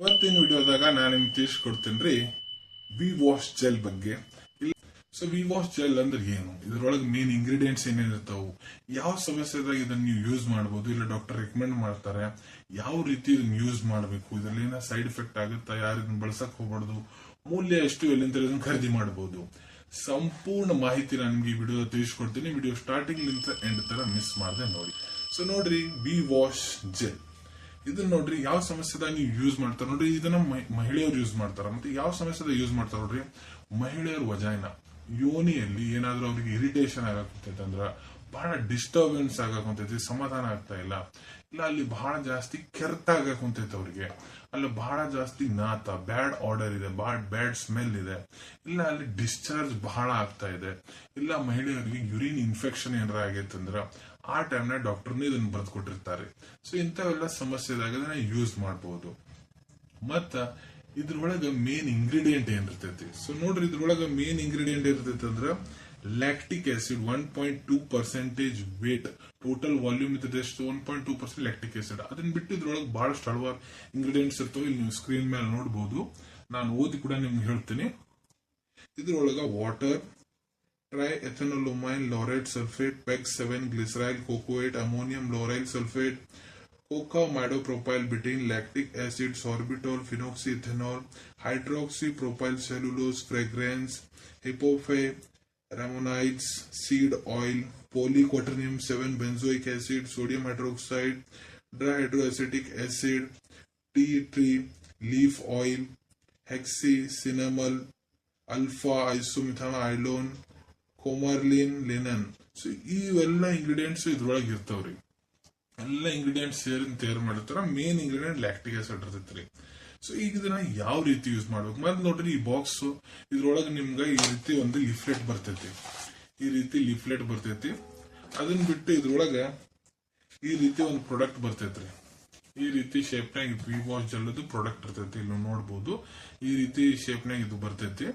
ಇವತ್ತಿನ ವಿಡಿಯೋದಾಗ ನಾನು ನಿಮ್ಗೆ ತಿಳಿಸ್ಕೊಡ್ತೇನ್ರಿ ವಿ ವಾಶ್ ಜೆಲ್ ಬಗ್ಗೆ. ಸೊ ವಿ ವಾಶ್ ಜೆಲ್ ಅಂದ್ರೆ ಏನು, ಇದ್ರೊಳಗೆ ಮೇನ್ ಇಂಗ್ರೀಡಿಯೆಂಟ್ಸ್ ಏನೇನಿರ್ತಾವು, ಯಾವ ಸಮಸ್ಯೆದಾಗ ಇದನ್ನ ನೀವು ಯೂಸ್ ಮಾಡಬಹುದು, ಇಲ್ಲ ಡಾಕ್ಟರ್ ರೆಕಮೆಂಡ್ ಮಾಡ್ತಾರೆ, ಯಾವ ರೀತಿ ಇದನ್ನ ಯೂಸ್ ಮಾಡಬೇಕು, ಇದ್ರಲ್ಲಿ ಏನೋ ಸೈಡ್ ಎಫೆಕ್ಟ್ ಆಗುತ್ತಾ, ಯಾರು ಇದನ್ನ ಬಳಸಕ್ ಹೋಗ್ಬಾರ್ದು, ಮೂಲ್ಯ ಎಷ್ಟು, ಎಲ್ಲಿಂದ ಇದನ್ನ ಖರೀದಿ ಮಾಡಬಹುದು, ಸಂಪೂರ್ಣ ಮಾಹಿತಿ ನಾನು ನಿಮ್ಗೆ ಈ ವಿಡಿಯೋ ತಿಳಿಸ್ಕೊಡ್ತೀನಿ. ವಿಡಿಯೋ ಸ್ಟಾರ್ಟಿಂಗ್ ಲಿಂತ ಎಂಡ್ ತರ ಮಿಸ್ ಮಾಡದೆ ನೋಡಿ. ಸೊ ನೋಡ್ರಿ, ವಿ ವಾಶ್ ಜೆಲ್ ಇದನ್ನ ನೋಡ್ರಿ ಯಾವ ಸಮಸ್ಯೆದಾಗ ನೀವು ಯೂಸ್ ಮಾಡ್ತಾರ ನೋಡ್ರಿ. ಇದನ್ನ ಮಹಿಳೆಯರು ಯೂಸ್ ಮಾಡ್ತಾರ. ಮತ್ತೆ ಯಾವ ಸಮಸ್ಯೆದಾಗ ಯೂಸ್ ಮಾಡ್ತಾರ ನೋಡ್ರಿ, ಮಹಿಳೆಯರ ವಜೈನ ಯೋನಿಯಲ್ಲಿ ಏನಾದ್ರೂ ಅವ್ರಿಗೆ ಇರಿಟೇಷನ್ ಆಗಕುಂತೈತೆ ಅಂದ್ರ, ಬಹಳ ಡಿಸ್ಟರ್ಬೆನ್ಸ್ ಆಗಕುಂತೈತಿ, ಸಮಾಧಾನ ಆಗ್ತಾ ಇಲ್ಲ, ಇಲ್ಲ ಅಲ್ಲಿ ಬಹಳ ಜಾಸ್ತಿ ಕೆರ್ತ ಆಗಕುಂತೈತೆ ಅವ್ರಿಗೆ, ಅಲ್ಲಿ ಬಹಳ ಜಾಸ್ತಿ ನಾತ, ಬ್ಯಾಡ್ ಆರ್ಡರ್ ಇದೆ, ಬ್ಯಾಡ್ ಸ್ಮೆಲ್ ಇದೆ, ಇಲ್ಲ ಅಲ್ಲಿ ಡಿಸ್ಚಾರ್ಜ್ ಬಹಳ ಆಗ್ತಾ ಇದೆ, ಇಲ್ಲ ಮಹಿಳೆಯರಿಗೆ ಯುರಿನ್ ಇನ್ಫೆಕ್ಷನ್ ಏನಾರ ಆಗೈತೆ ಅಂದ್ರ ಆ ಟೈಮ್ನ ಡಾಕ್ಟರ್ನ ಇದನ್ನ ಬರೆದು ಕೊಟ್ಟಿರ್ತಾರೆ. ಸೊ ಇಂಥವೆಲ್ಲ ಸಮಸ್ಯೆದಾಗ ಇದನ್ನ ಯೂಸ್ ಮಾಡಬಹುದು. ಮತ್ತ ಇದ್ರೊಳಗ ಮೇನ್ ಇಂಗ್ರೀಡಿಯೆಂಟ್ ಏನಿರ್ತೈತಿ, ಸೊ ನೋಡ್ರಿ ಇದ್ರೊಳಗ ಮೇನ್ ಇಂಗ್ರೀಡಿಯೆಂಟ್ ಇರ್ತೈತಿ ಅಂದ್ರ lactic acid 1.2% weight, total volume ಇರ್ತದೆ ಎಷ್ಟು 1.2% ಲ್ಯಾಕ್ಟಿಕ್ ಆಸಿಡ್. ಅದನ್ನ ಬಿಟ್ಟು ಇದ್ರೊಳಗೆ ಬಹಳಷ್ಟು ಹಲವಾರು ಇಂಗ್ರೀಡಿಯೆಂಟ್ಸ್ ಇರ್ತವೆ. ಇಲ್ಲಿ ನೀವು ಸ್ಕ್ರೀನ್ ಮೇಲೆ ನೋಡಬಹುದು, ನಾನು ಓದಿ ಕೂಡ ನಿಮ್ಗೆ ಹೇಳ್ತೀನಿ. ಇದ್ರೊಳಗ water, triethanolamine laurate sulfate, PEG-7 glyceryl cocoate, ammonium lauryl sulfate, coca-midopropyl betaine, lactic acid, sorbitol, phenoxyethanol, hydroxypropyl cellulose, fragrance, hypophyramonides, seed oil, polyquaternium 7 benzoic acid, sodium hydroxide, dihydroacetic acid, tea tree leaf oil, hexacinnamol, alpha isomethanol, ಕೋಮರ್ಲಿನ್, ಲಿನನ್. So ಇವೆಲ್ಲ ingredients ಇದ್ರೊಳಗೆ ಇರ್ತಾವ್ರಿ. ಎಲ್ಲ ingredients ಸೇರಿ ತಯಾರು ಮಾಡಿರ್ತಾರ. Main ingredient lactic acid ಇರ್ತೈತ್ರಿ. ಸೊ ಈಗ ಇದನ್ನ ಯಾವ ರೀತಿ ಯೂಸ್ ಮಾಡ್ಬೇಕು ಮತ್ತೆ ನೋಡ್ರಿ, ಈ ಬಾಕ್ಸ್ ಇದ್ರೊಳಗೆ ನಿಮ್ಗೆ ಈ ರೀತಿ ಒಂದು ಲಿಫ್ಲೆಟ್ ಬರ್ತೈತಿ. ಈ ರೀತಿ ಲಿಫ್ಲೆಟ್ ಬರ್ತೈತಿ. ಅದನ್ನ ಬಿಟ್ಟು ಇದ್ರೊಳಗ ಈ ರೀತಿ ಒಂದು ಪ್ರಾಡಕ್ಟ್ ಬರ್ತೈತ್ರಿ. ಈ ರೀತಿ ಶೇಪ್ನಾಗ ವಿ ವಾಶ್ ಜೆಲ್ ಪ್ರಾಡಕ್ಟ್ ಇರ್ತೈತಿ. ಇಲ್ಲಿ ನೋಡ್ಬೋದು ಈ ರೀತಿ ಶೇಪ್ನಾಗ ಇದು ಬರ್ತೈತಿ.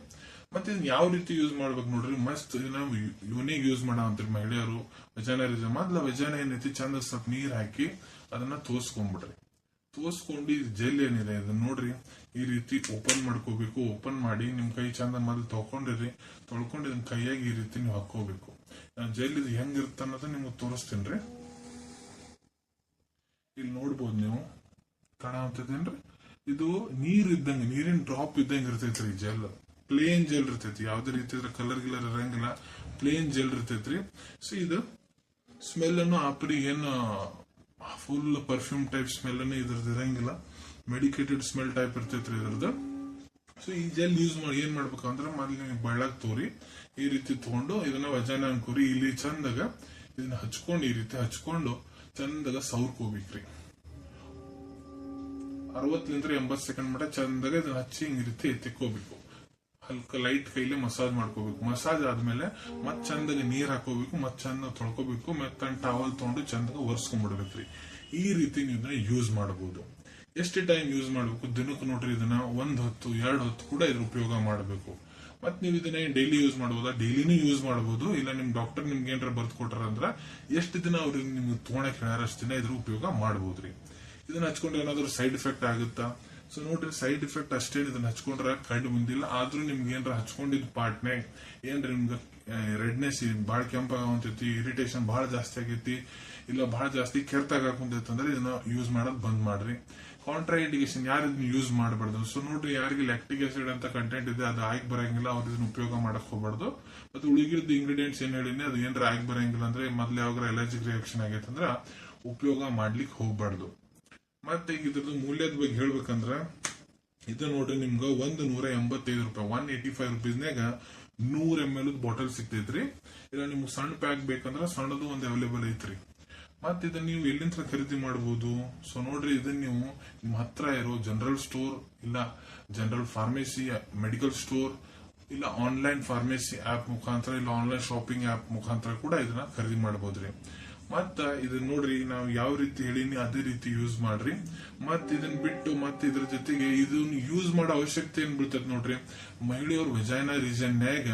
ಮತ್ತೆ ಇದನ್ನ ಯಾವ ರೀತಿ ಯೂಸ್ ಮಾಡ್ಬೇಕು ನೋಡ್ರಿ, ಮಸ್ತ್ ನಾವು ಯೂನಿಗೆ ಯೂಸ್ ಮಾಡಂತ್ರಿ ಮಹಿಳೆಯರು. ವಜಾನ ಮೊದ್ಲ ವಜಾನ ಏನೈತಿ, ಚಂದ ಸ್ವಲ್ಪ ನೀರ್ ಹಾಕಿ ಅದನ್ನ ತೋರ್ಸ್ಕೊಂಡ್ಬಿಡ್ರಿ. ತೋರ್ಸ್ಕೊಂಡು ಈ ಜೆಲ್ ಏನಿದೆ ಇದನ್ನ ನೋಡ್ರಿ ಈ ರೀತಿ ಓಪನ್ ಮಾಡ್ಕೋಬೇಕು. ಓಪನ್ ಮಾಡಿ ನಿಮ್ ಕೈ ಚಂದ ಮೊದಲು ತೊಳ್ಕೊಂಡಿರಿ. ತೊಳ್ಕೊಂಡು ಇದನ್ನ ಕೈಯಾಗಿ ಈ ರೀತಿ ನೀವು ಹಾಕೋಬೇಕು. ಜೆಲ್ ಇದು ಹೆಂಗಿರುತ್ತೆ ಅನ್ನೋದು ನಿಮ್ಗೆ ತೋರಿಸ್ತೀನ್ರಿ. ಇಲ್ಲಿ ನೋಡ್ಬೋದು ನೀವು, ಕಾಣತೇನ್ರಿ, ಇದು ನೀರ್ ಇದ್ದಂಗ, ನೀರಿನ ಡ್ರಾಪ್ ಇದ್ದಂಗ ಇರ್ತೈತ್ರಿ ಜೆಲ್. ಪ್ಲೇನ್ ಜೆಲ್ ಇರ್ತೈತಿ, ಯಾವ್ದೇ ರೀತಿ ಕಲರ್ ಗಿಲರ್ ಇರಂಗಿಲ್ಲ, ಪ್ಲೇನ್ ಜೆಲ್ ಇರ್ತೈತ್ರಿ. ಸೊ ಇದು ಸ್ಮೆಲ್ ಅನ್ನು ಆಪರಿ ಏನು ಫುಲ್ ಪರ್ಫ್ಯೂಮ್ ಟೈಪ್ ಸ್ಮೆಲ್ ಅನ್ನು ಇದ್ರದ್ದು ಇರಂಗಿಲ್ಲ, ಮೆಡಿಕೇಟೆಡ್ ಸ್ಮೆಲ್ ಟೈಪ್ ಇರ್ತೈತ್ರಿ ಇದ್ರದ್ದು. ಸೊ ಈ ಜೆಲ್ ಯೂಸ್ ಮಾಡಿ ಏನ್ ಮಾಡ್ಬೇಕಂದ್ರೆ ಮೊದಲು ನೀವು ಬಳ್ಳಾಗ್ ತೋರಿ ಈ ರೀತಿ ತಗೊಂಡು ಇದನ್ನ ವಜಾನ ಅನ್ಕೋರಿ. ಇಲ್ಲಿ ಚಂದಾಗ ಇದನ್ನ ಹಚ್ಕೊಂಡು ಈ ರೀತಿ ಹಚ್ಕೊಂಡು ಚಂದಾಗ ಸೌರ್ಕೋಬೇಕ್ರಿ. 60-80 ಸೆಕೆಂಡ್ ಮಟ್ಟ ಚಂದಾಗ ಇದನ್ನ ಹಚ್ಚಿ ಈ ರೀತಿ ಎತ್ತಿಕೋಬೇಕು. ಹಲ್ಕ ಲೈಟ್ ಕೈಲಿ ಮಸಾಜ್ ಮಾಡ್ಕೋಬೇಕು. ಮಸಾಜ್ ಆದ್ಮೇಲೆ ಮತ್ ಚಂದಾಗ ನೀರ್ ಹಾಕೋಬೇಕು, ಮತ್ ಚಂದ ತೊಳ್ಕೋಬೇಕು, ಮತ್ತೆ ಟವಲ್ ತಗೊಂಡು ಚಂದಾಗ ಒರೆಸ್ಕೊಂಡ್ಬಿಡ್ಬೇಕ್ರಿ. ಈ ರೀತಿ ನೀವು ಇದನ್ನ ಯೂಸ್ ಮಾಡಬಹುದು. ಎಷ್ಟು ಟೈಮ್ ಯೂಸ್ ಮಾಡ್ಬೇಕು, ದಿನಕ್ಕೆ ನೋಡ್ರಿ ಇದನ್ನ 1 ಹೊತ್ತು 2 ಹೊತ್ತು ಕೂಡ ಇದ್ರ ಉಪಯೋಗ ಮಾಡಬೇಕು. ಮತ್ ನೀವು ಇದನ್ನ ಡೈಲಿ ಯೂಸ್ ಮಾಡಬಹುದಾ, ಡೈಲಿನೂ ಯೂಸ್ ಮಾಡಬಹುದು. ಇಲ್ಲ ನಿಮ್ ಡಾಕ್ಟರ್ ನಿಮ್ಗೆ ಏನಾರ ಬರ್ದು ಕೊಟ್ಟಾರಂದ್ರ ಎಷ್ಟು ದಿನ ಅವ್ರಿಗೆ ನಿಮ್ಗೆ ತಗೊಳಕ್ ಹೇಳ್ಯಾರ ಅಷ್ಟು ದಿನ ಇದ್ರ ಉಪಯೋಗ ಮಾಡಬಹುದ್ರಿ. ಇದನ್ನ ಹಚ್ಕೊಂಡ್ರೆ ಏನಾದ್ರು ಸೈಡ್ ಎಫೆಕ್ಟ್ ಆಗುತ್ತಾ? ಸೊ ನೋಡ್ರಿ, ಸೈಡ್ ಎಫೆಕ್ಟ್ ಅಷ್ಟೇನು ಇದನ್ನ ಹಚ್ಕೊಂಡ್ರೆ ಕಂಡು ಬಂದಿಲ್ಲ. ಆದ್ರೂ ನಿಮ್ಗೆ ಏನ್ರ ಹಚ್ಕೊಂಡಿದ್ ಪಾರ್ಟ್ನಾಗ ಏನ್ರ ನಿಮ್ಗೆ ರೆಡ್ನೆಸ್ ಬಹಳ ಕೆಂಪಾಗಂತೈತಿ, ಇರಿಟೇಷನ್ ಬಹಳ ಜಾಸ್ತಿ ಆಗೈತಿ, ಇಲ್ಲ ಬಹಳ ಜಾಸ್ತಿ ಕೆರ್ತಾಗಂತೈತಿ ಅಂದ್ರೆ ಇದನ್ನ ಯೂಸ್ ಮಾಡೋದ್ ಬಂದ್ ಮಾಡ್ರಿ. ಕಾಂಟ್ರಾ ಇಂಡಿಕೇಶನ್ ಯಾರು ಇದನ್ನ ಯೂಸ್ ಮಾಡಬಾರ್ದು. ಸೊ ನೋಡ್ರಿ, ಯಾರಿಗೆ ಲ್ಯಾಕ್ಟಿಕ್ ಆಸಿಡ್ ಅಂತ ಕಂಟೆಂಟ್ ಇದೆ ಅದು ಆಗಿ ಬರಂಗಿಲ್ಲ, ಅವ್ರು ಇದನ್ನ ಉಪಯೋಗ ಮಾಡಕ್ ಹೋಗ್ಬಾರ್ದು. ಮತ್ತೆ ಉಳಿಗಿದ ಇಂಗ್ರೀಡಿಯೆಂಟ್ಸ್ ಏನ್ ಹೇಳಿನಿ ಅದು ಏನ್ರ ಆಗಿ ಬರಂಗಿಲ್ಲ ಅಂದ್ರೆ, ಮೊದ್ಲು ಯಾವಾಗ ಅಲರ್ಜಿಕ್ ರಿಯಾಕ್ಷನ್ ಆಗೈತೆ ಅಂದ್ರ ಉಪಯೋಗ ಮಾಡ್ಲಿಕ್ಕೆ ಹೋಗ್ಬಾರ್ದು. ಮತ್ತೆ ಈಗ ಇದ್ರದ್ದು ಮೂಲ್ಯದ ಬಗ್ಗೆ ಹೇಳ್ಬೇಕಂದ್ರ ಇದು ನೋಡ್ರಿ, ನಿಮ್ಗ 185 ರೂಪಾಯಿ 185 ರುಪೀಸ್ನಾಗ 100 ml ಬಾಟಲ್ ಸಿಗ್ತೈತ್ರಿ. ಇಲ್ಲ ನಿಮ್ಗೆ ಸಣ್ಣ ಪ್ಯಾಕ್ ಬೇಕಂದ್ರ ಸಣ್ಣದು ಒಂದು ಅವೈಲೇಬಲ್ ಐತ್ರಿ. ಮತ್ ಇದನ್ನ ನೀವು ಎಲ್ಲಿಂದ ಖರೀದಿ ಮಾಡಬಹುದು. ಸೊ ನೋಡ್ರಿ, ಇದನ್ನ ನೀವು ನಿಮ್ ಹತ್ರ ಇರೋ ಜನರಲ್ ಸ್ಟೋರ್, ಇಲ್ಲ ಜನರಲ್ ಫಾರ್ಮಸಿ, ಮೆಡಿಕಲ್ ಸ್ಟೋರ್, ಇಲ್ಲ ಆನ್ಲೈನ್ ಫಾರ್ಮಸಿ ಆಪ್ ಮುಖಾಂತರ, ಇಲ್ಲ ಆನ್ಲೈನ್ ಶಾಪಿಂಗ್ ಆಪ್ ಮುಖಾಂತರ ಕೂಡ ಇದನ್ನ ಖರೀದಿ ಮಾಡಬಹುದ್ರಿ. ಮತ್ತ ಇದನ್ನ ನೋಡ್ರಿ, ನಾವು ಯಾವ ರೀತಿ ಹೇಳಿನಿ ಅದೇ ರೀತಿ ಯೂಸ್ ಮಾಡ್ರಿ. ಮತ್ ಇದನ್ನ ಬಿಟ್ಟು ಮತ್ತೆ ಇದ್ರ ಜೊತೆಗೆ ಇದನ್ನ ಯೂಸ್ ಮಾಡೋ ಅವಶ್ಯಕತೆ ಏನ್ ಬೀಳ್ತೈತಿ ನೋಡ್ರಿ, ಮಹಿಳೆಯರು ವೆಜೈನಾ ರೀಜನ್ಯಾಗ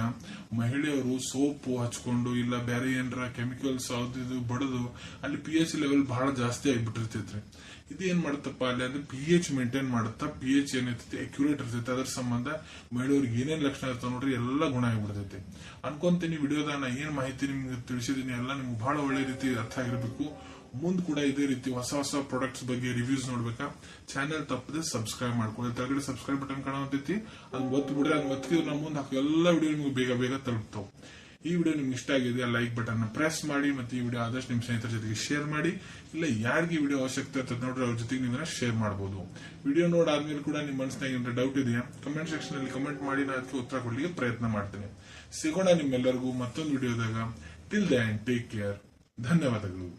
ಮಹಿಳೆಯರು ಸೋಪ್ ಹಚ್ಕೊಂಡು ಇಲ್ಲ ಬೇರೆ ಏನಾರ ಕೆಮಿಕಲ್ಸ್ ಅದು ಬಡದು ಅಲ್ಲಿ pH ಲೆವೆಲ್ ಬಹಳ ಜಾಸ್ತಿ ಆಗಿಬಿಟ್ಟಿರ್ತೈತ್ರಿ. ಇದೇನ್ ಮಾಡುತ್ತಪ್ಪ ಅಲ್ಲಿ ಅಂದ್ರೆ pH ಮೇಂಟೈನ್ ಮಾಡುತ್ತಾ. pH ಏನೈತಿ ಅಕ್ಯುರೇಟ್ ಇರ್ತೈತಿ, ಅದ್ರ ಸಂಬಂಧ ಮಹಿಳೆಯವ್ರಿಗೆ ಏನೇನ್ ಲಕ್ಷಣ ಇರ್ತಾವ ನೋಡ್ರಿ ಎಲ್ಲಾ ಗುಣ ಆಗಿಬಿಡ್ತೈತಿ. ಅನ್ಕೊಂತೀನಿ ವಿಡಿಯೋದ ನಾ ಏನ್ ಮಾಹಿತಿ ನಿಮ್ಗೆ ತಿಳಿಸಿದೀನಿ ಎಲ್ಲ ನಿಮ್ಗೆ ಬಹಳ ಒಳ್ಳೆ ರೀತಿ ಅರ್ಥ ಆಗಿರ್ಬೇಕು. ಮುಂದ್ ಕೂಡ ಇದೇ ರೀತಿ ಹೊಸ ಹೊಸ ಪ್ರಾಡಕ್ಟ್ಸ್ ಬಗ್ಗೆ ರಿವ್ಯೂಸ್ ನೋಡ್ಬೇಕಾ, ಚಾನೆಲ್ ತಪ್ಪದೆ ಸಬ್ಸ್ಕ್ರೈಬ್ ಮಾಡ್ಕೊಳ್ಳಿ. ಕೆಳಗಡೆ ಸಬ್ಸ್ಕ್ರೈಬ್ ಬಟನ್ ಕಾಣತೈತಿ, ಅದ್ ಒತ್ತು ಬಿಡ್ರಿ. ಅದ್ ಒತ್ತಿದ್ರೆ ನಾ ಮುಂದೆ ಹಾಕೋ ಎಲ್ಲಾ ವಿಡಿಯೋ ನಿಮ್ಗೆ ಬೇಗ ಬೇಗ ತಲುಪ್ತಾವ್. ಈ ವಿಡಿಯೋ ನಿಮ್ಗೆ ಇಷ್ಟ ಆಗಿದೆ ಲೈಕ್ ಬಟನ್ ಪ್ರೆಸ್ ಮಾಡಿ, ಮತ್ತೆ ಈ ವಿಡಿಯೋ ಆದಷ್ಟು ನಿಮ್ ಸ್ನೇಹಿತರ ಜೊತೆಗೆ ಶೇರ್ ಮಾಡಿ. ಇಲ್ಲ ಯಾರಿಗೆ ವಿಡಿಯೋ ಅವಶ್ಯಕತೆ ಇರ್ತದೆ ನೋಡ್ರಿ ಅವ್ರ ಜೊತೆಗೆ ನೀವನ್ನ ಶೇರ್ ಮಾಡಬಹುದು. ವಿಡಿಯೋ ನೋಡಾದ್ಮೇಲೆ ಕೂಡ ನಿಮ್ ಮನಸ್ಸಿನಾಗ ಏನಾರ ಡೌಟ್ ಇದೆಯಾ ಕಮೆಂಟ್ ಸೆಕ್ಷನ್ ಅಲ್ಲಿ ಕಮೆಂಟ್ ಮಾಡಿ, ನಾನು ಅದಕ್ಕೆ ಉತ್ತರ ಕೊಡ್ಲಿಕ್ಕೆ ಪ್ರಯತ್ನ ಮಾಡ್ತೇನೆ. ಸಿಗೋಣ ನಿಮ್ಮೆಲ್ಲರಿಗೂ ಮತ್ತೊಂದು ವಿಡಿಯೋದಾಗ. Till then take care. ಧನ್ಯವಾದಗಳು.